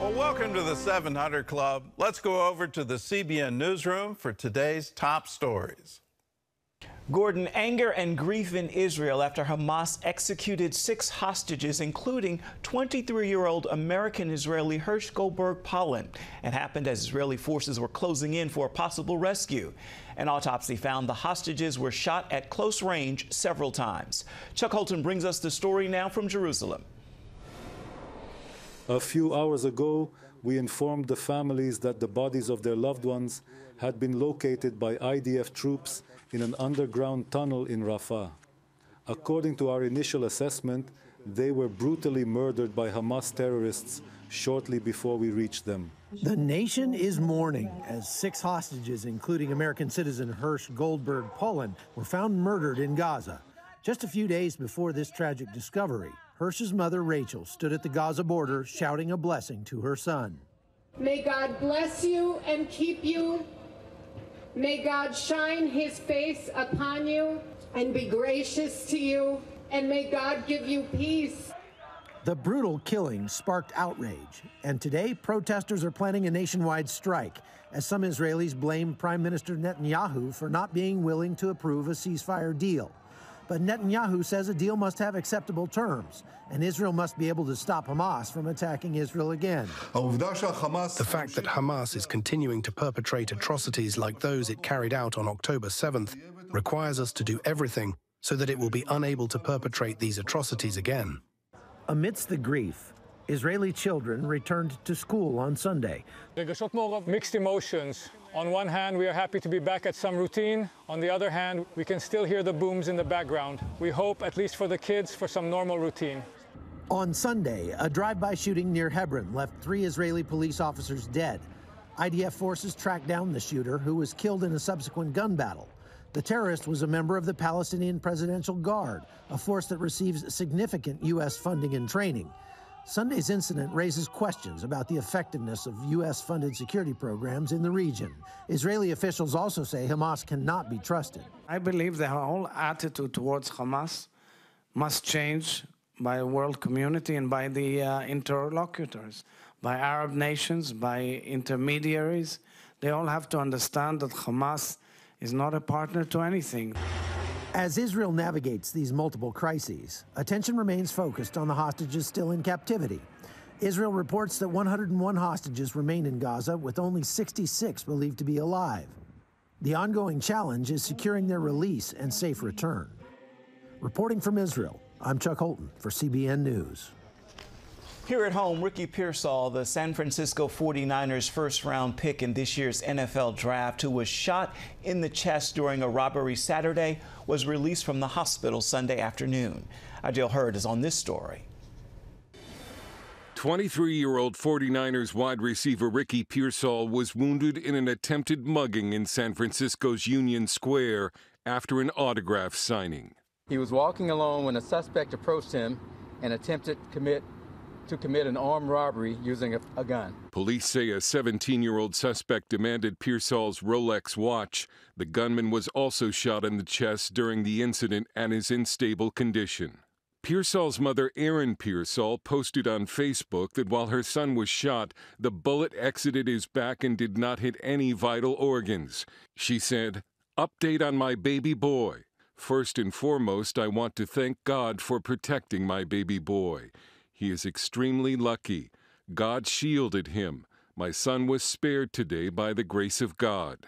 Well, welcome to the 700 Club. Let's go over to the CBN newsroom for today's top stories. Gordon, anger and grief in Israel after Hamas executed 6 hostages, including 23-year-old American-Israeli Hersh Goldberg Pollen. It happened as Israeli forces were closing in for a possible rescue. An autopsy found the hostages were shot at close range several times. Chuck Holton brings us the story now from Jerusalem. A few hours ago, we informed the families that the bodies of their loved ones had been located by IDF troops in an underground tunnel in Rafah. According to our initial assessment, they were brutally murdered by Hamas terrorists shortly before we reached them. The nation is mourning as 6 hostages, including American citizen Hersh Goldberg Pollen, were found murdered in Gaza. Just a few days before this tragic discovery, Hersh's mother, Rachel, stood at the Gaza border shouting a blessing to her son. May God bless you and keep you. May God shine his face upon you and be gracious to you, and may God give you peace. The brutal killing sparked outrage, and today protesters are planning a nationwide strike as some Israelis blame Prime Minister Netanyahu for not being willing to approve a ceasefire deal. But Netanyahu says a deal must have acceptable terms, and Israel must be able to stop Hamas from attacking Israel again. The fact that Hamas is continuing to perpetrate atrocities like those it carried out on October 7th requires us to do everything so that it will be unable to perpetrate these atrocities again. Amidst the grief, Israeli children returned to school on Sunday. Mixed emotions. On one hand, we are happy to be back at some routine. On the other hand, we can still hear the booms in the background. We hope, at least for the kids, for some normal routine. On Sunday, a drive-by shooting near Hebron left 3 Israeli police officers dead. IDF forces tracked down the shooter, who was killed in a subsequent gun battle. The terrorist was a member of the Palestinian Presidential Guard, a force that receives significant U.S. funding and training. Sunday's incident raises questions about the effectiveness of U.S.-funded security programs in the region. Israeli officials also say Hamas cannot be trusted. I believe the whole attitude towards Hamas must change by the world community and by the interlocutors, by Arab nations, by intermediaries. They all have to understand that Hamas is not a partner to anything. As Israel navigates these multiple crises, attention remains focused on the hostages still in captivity. Israel reports that 101 hostages remain in Gaza, with only 66 believed to be alive. The ongoing challenge is securing their release and safe return. Reporting from Israel, I'm Chuck Holton for CBN News. Here at home, Ricky Pearsall, the San Francisco 49ers first-round pick in this year's NFL draft, who was shot in the chest during a robbery Saturday, was released from the hospital Sunday afternoon. Adil Hurd is on this story. 23-year-old 49ers wide receiver Ricky Pearsall was wounded in an attempted mugging in San Francisco's Union Square after an autograph signing. He was walking alone when a suspect approached him and attempted to commit an armed robbery using a gun. Police say a 17-year-old suspect demanded Pearsall's Rolex watch. The gunman was also shot in the chest during the incident and is in stable condition. Pearsall's mother, Erin Pearsall, posted on Facebook that while her son was shot, the bullet exited his back and did not hit any vital organs. She said, "Update on my baby boy. First and foremost, I want to thank God for protecting my baby boy. He is extremely lucky. God shielded him. My son was spared today by the grace of God."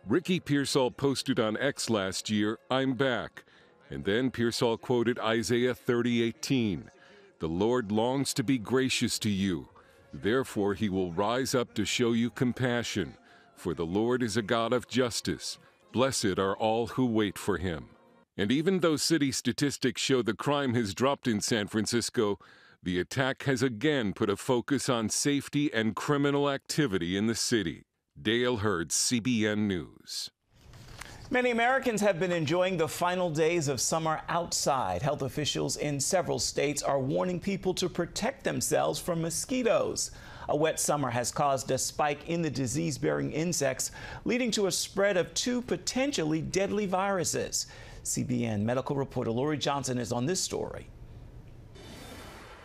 Ricky Pearsall posted on X last year, "I'm back." And then Pearsall quoted Isaiah 30:18. "The Lord longs to be gracious to you. Therefore he will rise up to show you compassion. For the Lord is a God of justice. Blessed are all who wait for him." And even though city statistics show the crime has dropped in San Francisco, the attack has again put a focus on safety and criminal activity in the city. Dale Hurd, CBN News. Many Americans have been enjoying the final days of summer outside. Health officials in several states are warning people to protect themselves from mosquitoes. A wet summer has caused a spike in the disease-bearing insects, leading to a spread of 2 potentially deadly viruses. CBN medical reporter Lori Johnson is on this story.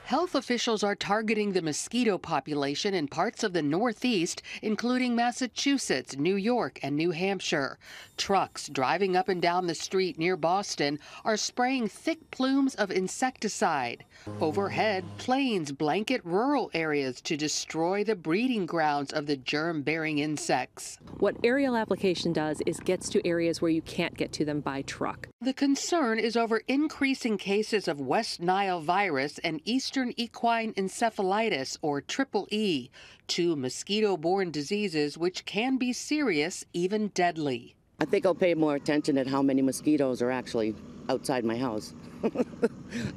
Health officials are targeting the mosquito population in parts of the Northeast, including Massachusetts, New York, and New Hampshire. Trucks driving up and down the street near Boston are spraying thick plumes of insecticide. Overhead, planes blanket rural areas to destroy the breeding grounds of the germ-bearing insects. What aerial application does is gets to areas where you can't get to them by truck. The concern is over increasing cases of West Nile virus and Eastern equine encephalitis, or EEE, two mosquito-borne diseases which can be serious, even deadly. I think I'll pay more attention at how many mosquitoes are actually outside my house.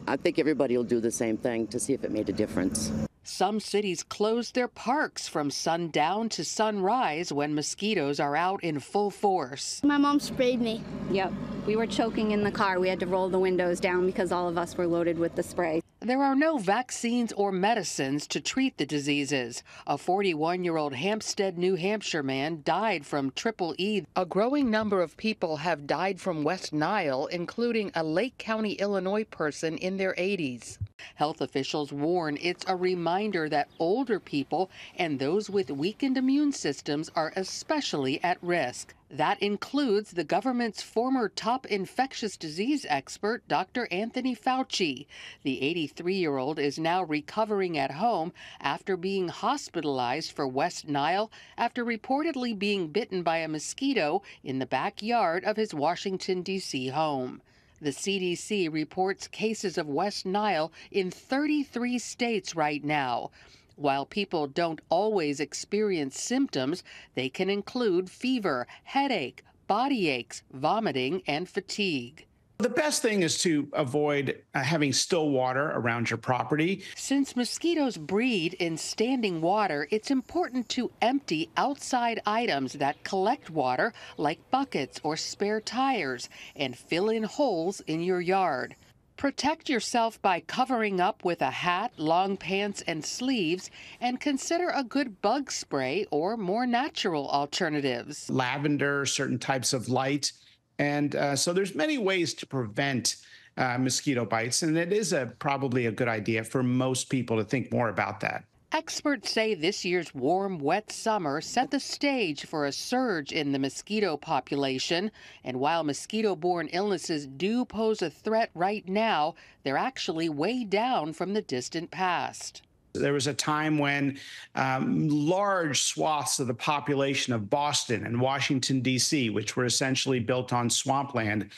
I think everybody will do the same thing to see if it made a difference. Some cities close their parks from sundown to sunrise when mosquitoes are out in full force. My mom sprayed me. Yep. We were choking in the car. We had to roll the windows down because all of us were loaded with the spray. There are no vaccines or medicines to treat the diseases. A 41-year-old Hampstead, New Hampshire man died from EEE. A growing number of people have died from West Nile, including a Lake County, Illinois person in their 80s. Health officials warn it's a reminder that older people and those with weakened immune systems are especially at risk. That includes the government's former top infectious disease expert, Dr. Anthony Fauci. The 83-year-old is now recovering at home after being hospitalized for West Nile after reportedly being bitten by a mosquito in the backyard of his Washington, D.C. home. The CDC reports cases of West Nile in 33 states right now. While people don't always experience symptoms, they can include fever, headache, body aches, vomiting, and fatigue. The best thing is to avoid having still water around your property. Since mosquitoes breed in standing water, it's important to empty outside items that collect water, like buckets or spare tires, and fill in holes in your yard. Protect yourself by covering up with a hat, long pants, and sleeves, and consider a good bug spray or more natural alternatives. Lavender, certain types of light. And so there's many ways to prevent mosquito bites, and it is probably a good idea for most people to think more about that. Experts say this year's warm, wet summer set the stage for a surge in the mosquito population. And while mosquito-borne illnesses do pose a threat right now, they're actually way down from the distant past. There was a time when large swaths of the population of Boston and Washington, D.C., which were essentially built on swampland,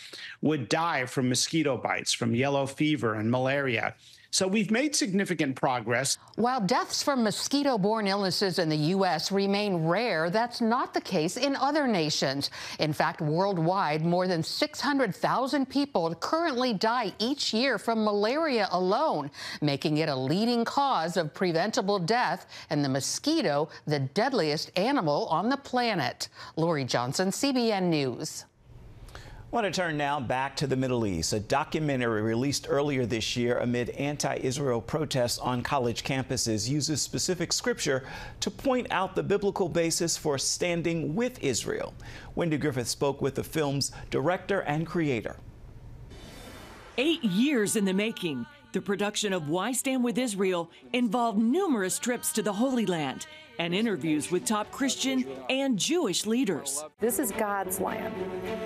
would die from mosquito bites, from yellow fever and malaria. So we've made significant progress. While deaths from mosquito-borne illnesses in the U.S. remain rare, that's not the case in other nations. In fact, worldwide, more than 600,000 people currently die each year from malaria alone, making it a leading cause of preventable death, and the mosquito the deadliest animal on the planet. Lori Johnson, CBN News. I want to turn now back to the Middle East. A documentary released earlier this year amid anti-Israel protests on college campuses uses specific scripture to point out the biblical basis for standing with Israel. Wendy Griffith spoke with the film's director and creator. 8 years in the making, the production of Why Stand With Israel involved numerous trips to the Holy Land and interviews with top Christian and Jewish leaders. This is God's land.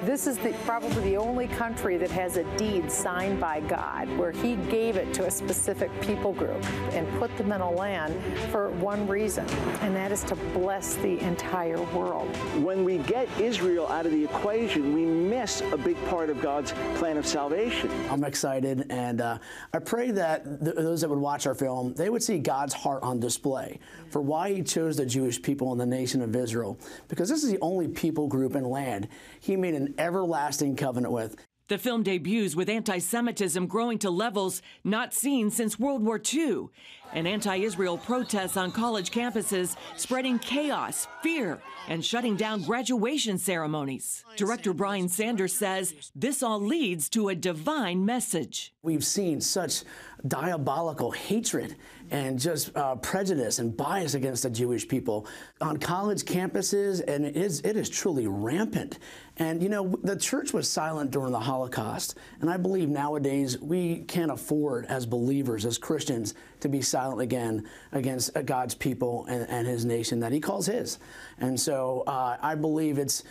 This is probably the only country that has a deed signed by God where he gave it to a specific people group and put them in a land for one reason, and that is to bless the entire world. When we get Israel out of the equation, we miss a big part of God's plan of salvation. I'm excited, and I pray that those that would watch our film, they would see God's heart on display for why he chose the Jewish people in the nation of Israel, because this is the only people group and land he made an everlasting covenant with. The film debuts with anti-Semitism growing to levels not seen since World War II, and anti-Israel protests on college campuses spreading chaos, fear, and shutting down graduation ceremonies. Director Brian Sanders says this all leads to a divine message. We've seen such diabolical hatred and just prejudice and bias against the Jewish people on college campuses, and it is truly rampant. And, you know, the church was silent during the Holocaust, and I believe nowadays we can't afford as believers, as Christians, to be silent again against God's people and his nation that he calls his. And so I believe it's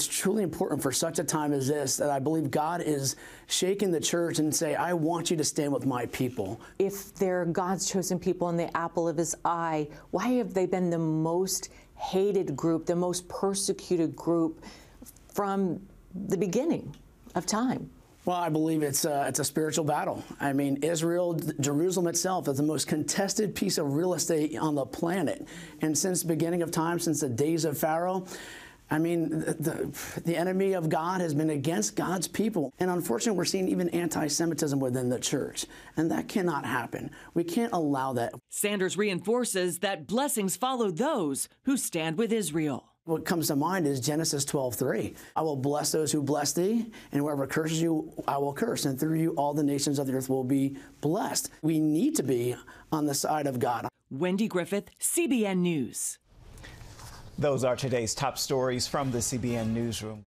truly important for such a time as this that I believe God is shaking the church and say, I want you to stand with my people. If they're God's chosen people and the apple of his eye, why have they been the most hated group, the most persecuted group from the beginning of time? Well, I believe it's a spiritual battle. I mean, Israel, Jerusalem itself is the most contested piece of real estate on the planet. And since the beginning of time, since the days of Pharaoh, I mean, the enemy of God has been against God's people. And unfortunately, we're seeing even anti-Semitism within the church. And that cannot happen. We can't allow that. Sanders reinforces that blessings follow those who stand with Israel. What comes to mind is Genesis 12:3. I will bless those who bless thee, and whoever curses you, I will curse. And through you, all the nations of the earth will be blessed. We need to be on the side of God. Wendy Griffith, CBN News. Those are today's top stories from the CBN Newsroom.